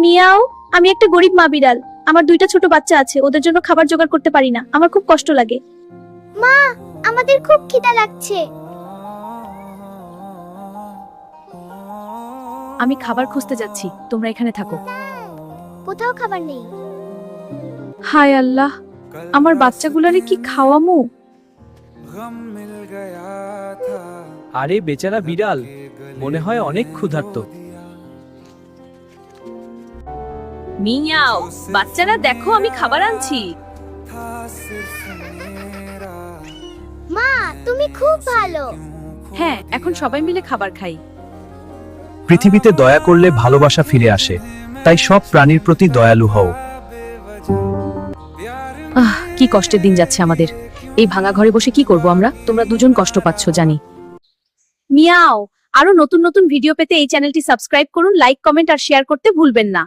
Miao, আমি একটা গরিব মা বিড়াল। আমার দুইটা ছোট বাচ্চা আছে, ওদের জন্য খাবার জোগাড় করতে পারি না। আমার খুব কষ্ট লাগে। মা, আমাদের খুব খিদা লাগছে। আমি খাবার খুঁজতে যাচ্ছি, তোমরা এখানে থাকো। কোথাও খাবার নেই। হায় আল্লাহ, আমার বাচ্চাগুলারে কি খাওয়ামু? আরে বেচারা বিড়াল, মনে হয় অনেক ক্ষুধার্ত। মিয়াও, বাচ্চারা দেখো, আমি খাবার আনছি। মা, তুমি খুব ভালো। হ্যাঁ, এখন সবাই মিলে খাবার খাই। পৃথিবীতে দয়া করলে ভালোবাসা ফিরে আসে, তাই সব প্রাণীর প্রতি দয়ালু হও। কি কষ্টের দিন যাচ্ছে আমাদের। এই ভাঙা ঘরে বসে কি করব আমরা? তোমরা দুজন কষ্ট পাচ্ছ জানি। মিয়াও, আরো নতুন নতুন ভিডিও পেতে এই চ্যানেলটি সাবস্ক্রাইব করুন, লাইক, কমেন্ট আর শেয়ার করতে ভুলবেন না।